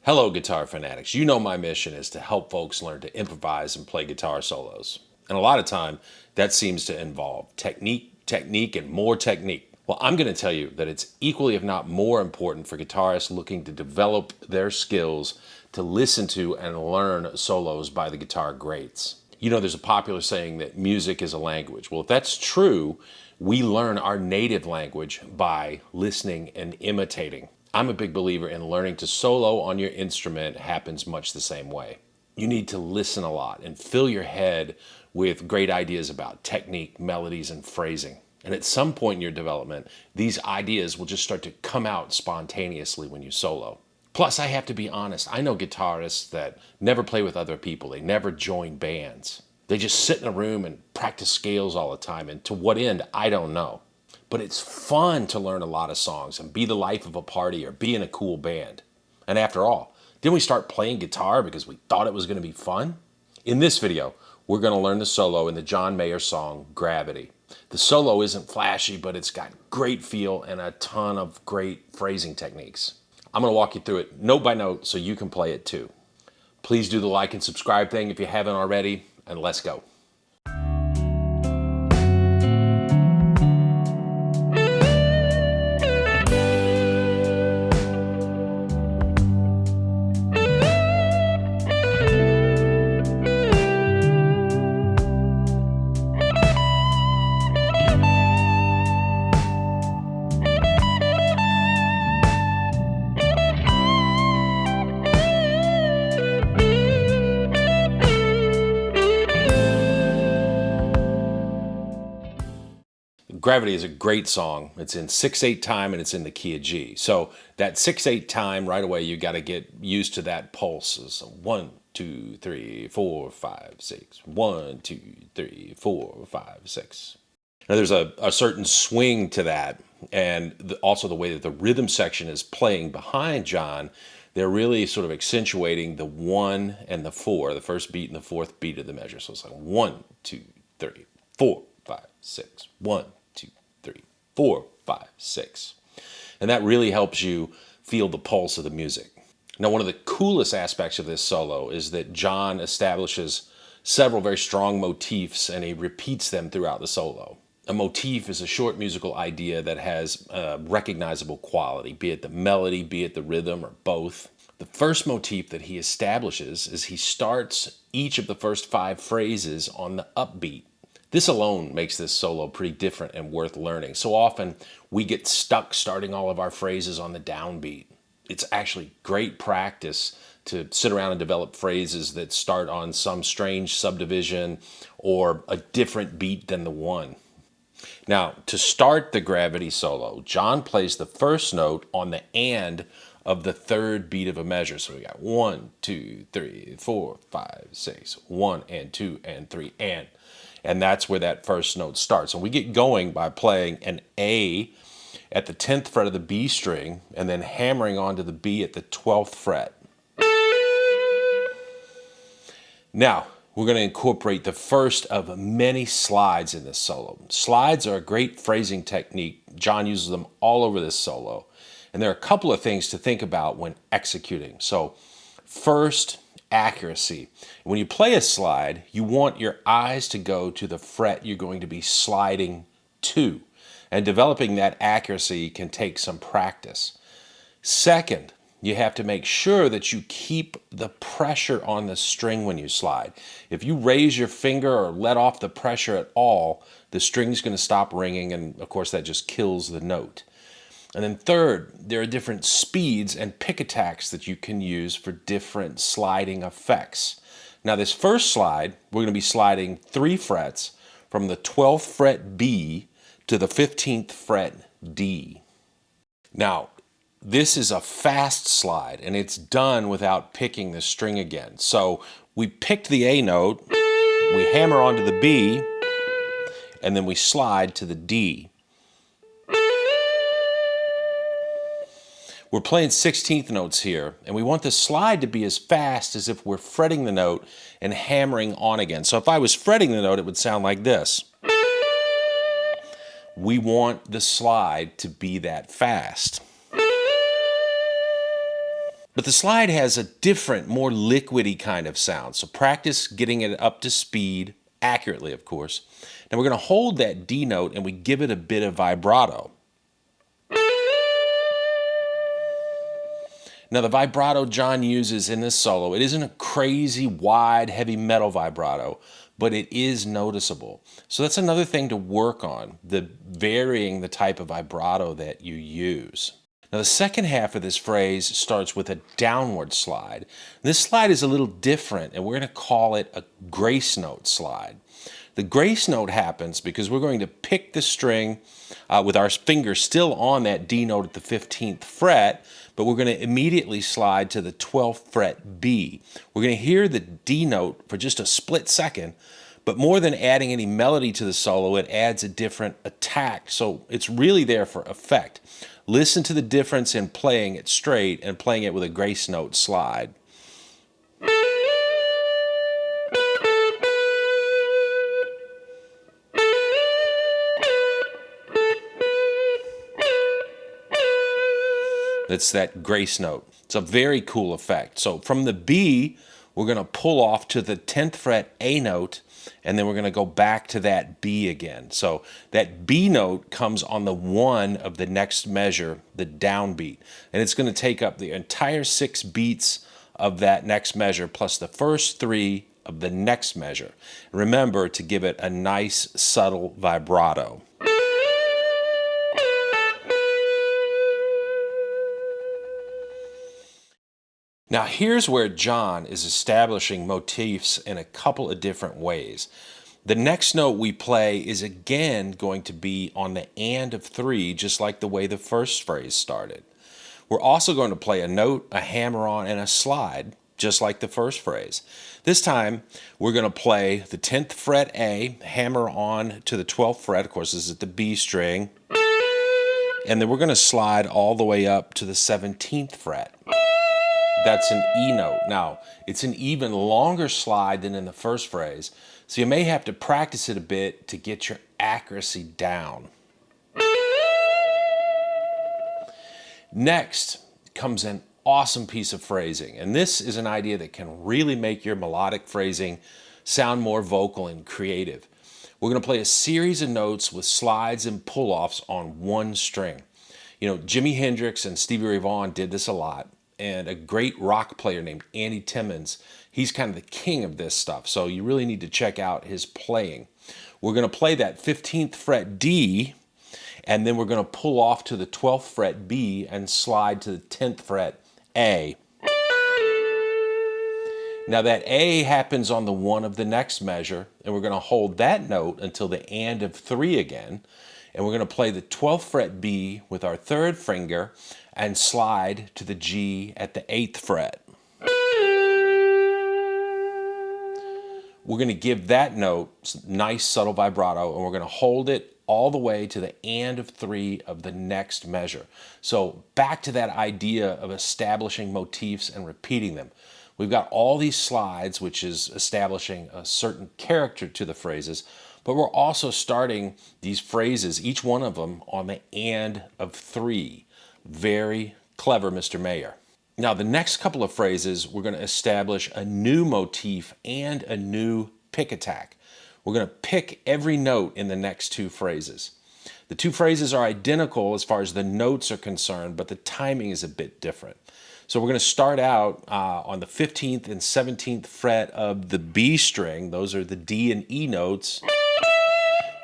Hello, guitar fanatics. You know my mission is to help folks learn to improvise and play guitar solos. And a lot of time, that seems to involve technique, and more technique. Well, I'm going to tell you that it's equally, if not more important for guitarists looking to develop their skills to listen to and learn solos by the guitar greats. You know, there's a popular saying that music is a language. Well, if that's true, we learn our native language by listening and imitating. I'm a big believer in learning to solo on your instrument happens much the same way. You need to listen a lot and fill your head with great ideas about technique, melodies, and phrasing. And at some point in your development, these ideas will just start to come out spontaneously when you solo. Plus, I have to be honest, I know guitarists that never play with other people. They never join bands. They just sit in a room and practice scales all the time. And to what end, I don't know. But it's fun to learn a lot of songs and be the life of a party or be in a cool band. And after all, didn't we start playing guitar because we thought it was going to be fun? In this video, we're going to learn the solo in the John Mayer song, Gravity. The solo isn't flashy, but it's got great feel and a ton of great phrasing techniques. I'm going to walk you through it note by note so you can play it too. Please do the like and subscribe thing if you haven't already, and let's go. Gravity is a great song. It's in 6/8 time and it's in the key of G. So that 6/8 time, right away, you got to get used to that pulse. So 1, 2, 3, 4, 5, 6. 1, 2, 3, 4, 5, 6. Now there's a certain swing to that, and also the way that the rhythm section is playing behind John. They're really sort of accentuating the 1 and the 4, the first beat and the fourth beat of the measure. So it's like 1, 2, 3, 4, 5, 6. 1, 2, 3, 4, 5, 6. And that really helps you feel the pulse of the music. Now, one of the coolest aspects of this solo is that John establishes several very strong motifs and he repeats them throughout the solo. A motif is a short musical idea that has a recognizable quality, be it the melody, be it the rhythm, or both. The first motif that he establishes is he starts each of the first 5 phrases on the upbeat. This alone makes this solo pretty different and worth learning. So often we get stuck starting all of our phrases on the downbeat. It's actually great practice to sit around and develop phrases that start on some strange subdivision or a different beat than the 1. Now, to start the Gravity solo, John plays the first note on the and of the 3rd beat of a measure. So we got 1, 2, 3, 4, 5, 6, 1 and 2 and 3 and. And that's where that first note starts. And we get going by playing an A at the 10th fret of the B string and then hammering onto the B at the 12th fret. Now, we're going to incorporate the first of many slides in this solo. Slides are a great phrasing technique. John uses them all over this solo. And there are a couple of things to think about when executing. So, first, accuracy. When you play a slide, you want your eyes to go to the fret you're going to be sliding to. And developing that accuracy can take some practice. Second, you have to make sure that you keep the pressure on the string when you slide. If you raise your finger or let off the pressure at all, the string's going to stop ringing, and of course that just kills the note. And then third, there are different speeds and pick attacks that you can use for different sliding effects. Now this first slide, we're going to be sliding 3 frets from the 12th fret B to the 15th fret D. Now, this is a fast slide, and it's done without picking the string again. So we picked the A note, we hammer onto the B, and then we slide to the D. We're playing 16th notes here, and we want the slide to be as fast as if we're fretting the note and hammering on again. So if I was fretting the note, it would sound like this. We want the slide to be that fast. But the slide has a different, more liquidy kind of sound. So practice getting it up to speed, accurately, of course. Now we're going to hold that D note and we give it a bit of vibrato. Now the vibrato John uses in this solo, it isn't a crazy, wide, heavy metal vibrato, but it is noticeable. So that's another thing to work on, the varying the type of vibrato that you use. Now the second half of this phrase starts with a downward slide. This slide is a little different, and we're going to call it a grace note slide. The grace note happens because we're going to pick the string with our finger still on that D note at the 15th fret, but we're going to immediately slide to the 12th fret B. We're going to hear the D note for just a split second, but more than adding any melody to the solo, it adds a different attack, so it's really there for effect. Listen to the difference in playing it straight and playing it with a grace note slide. It's that grace note. It's a very cool effect. So from the B, we're going to pull off to the 10th fret A note, and then we're going to go back to that B again. So that B note comes on the 1 of the next measure, the downbeat. And it's going to take up the entire 6 beats of that next measure, plus the first 3 of the next measure. Remember to give it a nice, subtle vibrato. Now here's where John is establishing motifs in a couple of different ways. The next note we play is again going to be on the and of 3, just like the way the first phrase started. We're also going to play a note, a hammer-on, and a slide, just like the first phrase. This time, we're going to play the 10th fret A, hammer on to the 12th fret, of course this is at the B string, and then we're going to slide all the way up to the 17th fret. That's an E note. Now, it's an even longer slide than in the first phrase, so you may have to practice it a bit to get your accuracy down. Next comes an awesome piece of phrasing, and this is an idea that can really make your melodic phrasing sound more vocal and creative. We're going to play a series of notes with slides and pull-offs on one string. You know, Jimi Hendrix and Stevie Ray Vaughan did this a lot. And a great rock player named Andy Timmons, he's kind of the king of this stuff, so you really need to check out his playing. We're going to play that 15th fret D, and then we're going to pull off to the 12th fret B and slide to the 10th fret A. Now that A happens on the 1 of the next measure, and we're going to hold that note until the and of 3 again, and we're going to play the 12th fret B with our 3rd finger and slide to the G at the 8th fret. We're going to give that note nice subtle vibrato, and we're going to hold it all the way to the and of 3 of the next measure. So back to that idea of establishing motifs and repeating them. We've got all these slides, which is establishing a certain character to the phrases, but we're also starting these phrases, each one of them, on the and of 3. Very clever, Mr. Mayer. Now, the next couple of phrases, we're going to establish a new motif and a new pick attack. We're going to pick every note in the next 2 phrases. The 2 phrases are identical as far as the notes are concerned, but the timing is a bit different. So we're going to start out on the 15th and 17th fret of the B string. Those are the D and E notes,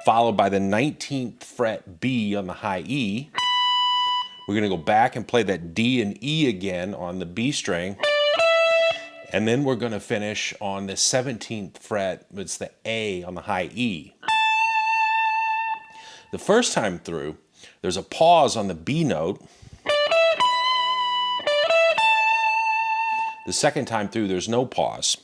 followed by the 19th fret B on the high E. We're going to go back and play that D and E again on the B string. And then we're going to finish on the 17th fret, it's the A on the high E. The first time through, there's a pause on the B note. The second time through, there's no pause.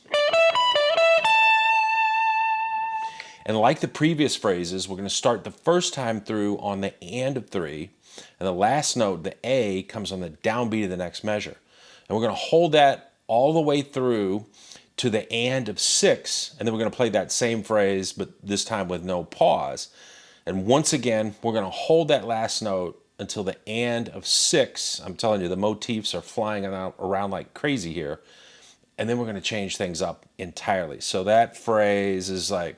And like the previous phrases, we're going to start the first time through on the and of 3. And the last note, the A, comes on the downbeat of the next measure. And we're going to hold that all the way through to the and of 6. And then we're going to play that same phrase, but this time with no pause. And once again, we're going to hold that last note until the end of 6. I'm telling you, the motifs are flying around like crazy here. And then we're going to change things up entirely. So that phrase is like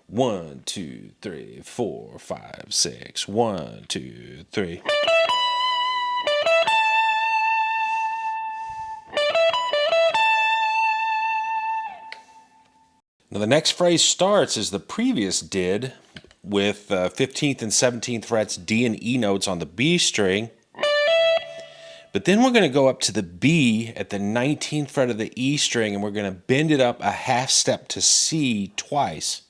1, 2, 3, 4, 5, 6. 1, 2, 3. Now the next phrase starts as the previous did, with 15th and 17th frets, D and E notes on the B string. But then we're going to go up to the B at the 19th fret of the E string, and we're going to bend it up a half step to C twice.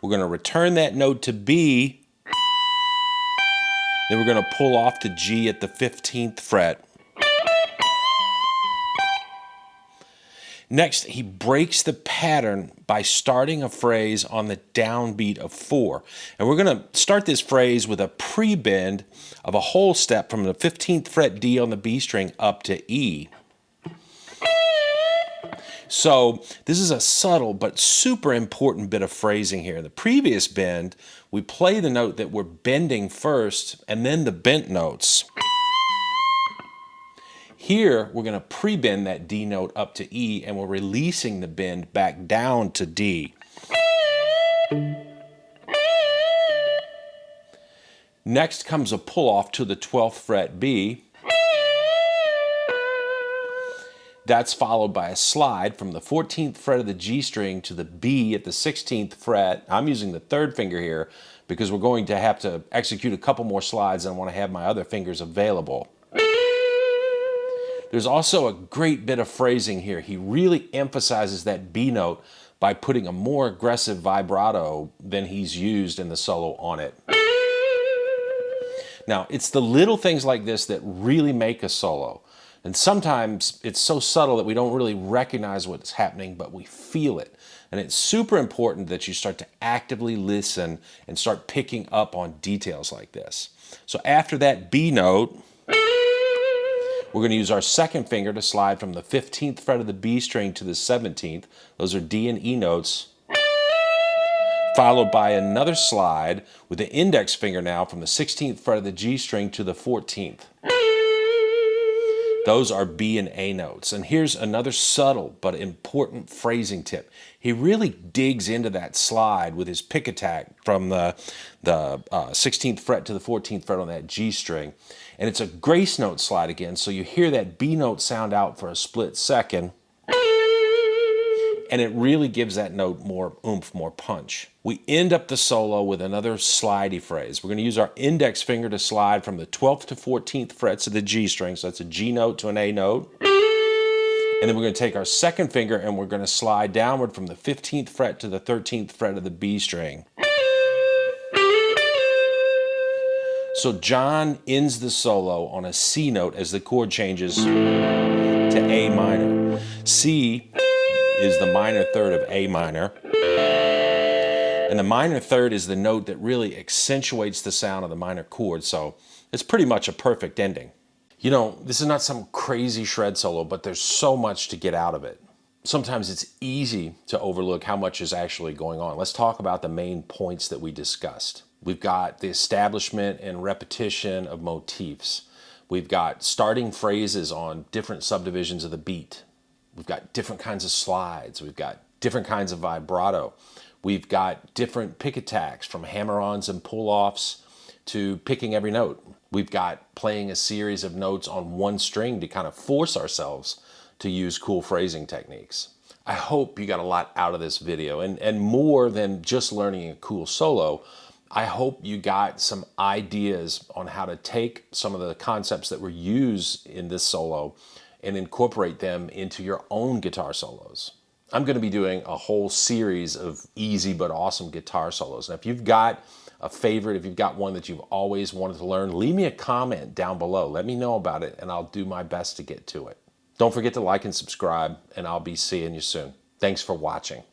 We're going to return that note to B. Then we're going to pull off to G at the 15th fret. Next, he breaks the pattern by starting a phrase on the downbeat of 4. And we're going to start this phrase with a pre-bend of a whole step from the 15th fret D on the B string up to E. So this is a subtle but super important bit of phrasing here. In the previous bend, we play the note that we're bending first and then the bent notes. Here, we're going to pre-bend that D note up to E, and we're releasing the bend back down to D. Next comes a pull-off to the 12th fret B. That's followed by a slide from the 14th fret of the G string to the B at the 16th fret. I'm using the 3rd finger here because we're going to have to execute a couple more slides, and I want to have my other fingers available. There's also a great bit of phrasing here. He really emphasizes that B note by putting a more aggressive vibrato than he's used in the solo on it. Now, it's the little things like this that really make a solo. And sometimes it's so subtle that we don't really recognize what's happening, but we feel it. And it's super important that you start to actively listen and start picking up on details like this. So after that B note, we're going to use our 2nd finger to slide from the 15th fret of the B string to the 17th. Those are D and E notes. Followed by another slide with the index finger now from the 16th fret of the G string to the 14th. Those are B and A notes. And here's another subtle but important phrasing tip. He really digs into that slide with his pick attack from the 16th fret to the 14th fret on that G string. And it's a grace note slide again, so you hear that B note sound out for a split second. And it really gives that note more oomph, more punch. We end up the solo with another slidey phrase. We're going to use our index finger to slide from the 12th to 14th frets of the G string. So that's a G note to an A note. And then we're going to take our 2nd finger and we're going to slide downward from the 15th fret to the 13th fret of the B string. So John ends the solo on a C note as the chord changes to A minor. C is the minor third of A minor. And the minor third is the note that really accentuates the sound of the minor chord, so it's pretty much a perfect ending. You know, this is not some crazy shred solo, but there's so much to get out of it. Sometimes it's easy to overlook how much is actually going on. Let's talk about the main points that we discussed. We've got the establishment and repetition of motifs. We've got starting phrases on different subdivisions of the beat. We've got different kinds of slides. We've got different kinds of vibrato. We've got different pick attacks from hammer-ons and pull-offs to picking every note. We've got playing a series of notes on one string to kind of force ourselves to use cool phrasing techniques. I hope you got a lot out of this video, and more than just learning a cool solo, I hope you got some ideas on how to take some of the concepts that were used in this solo and incorporate them into your own guitar solos. I'm going to be doing a whole series of easy but awesome guitar solos. And if you've got a favorite, if you've got one that you've always wanted to learn, leave me a comment down below. Let me know about it and I'll do my best to get to it. Don't forget to like and subscribe, and I'll be seeing you soon. Thanks for watching.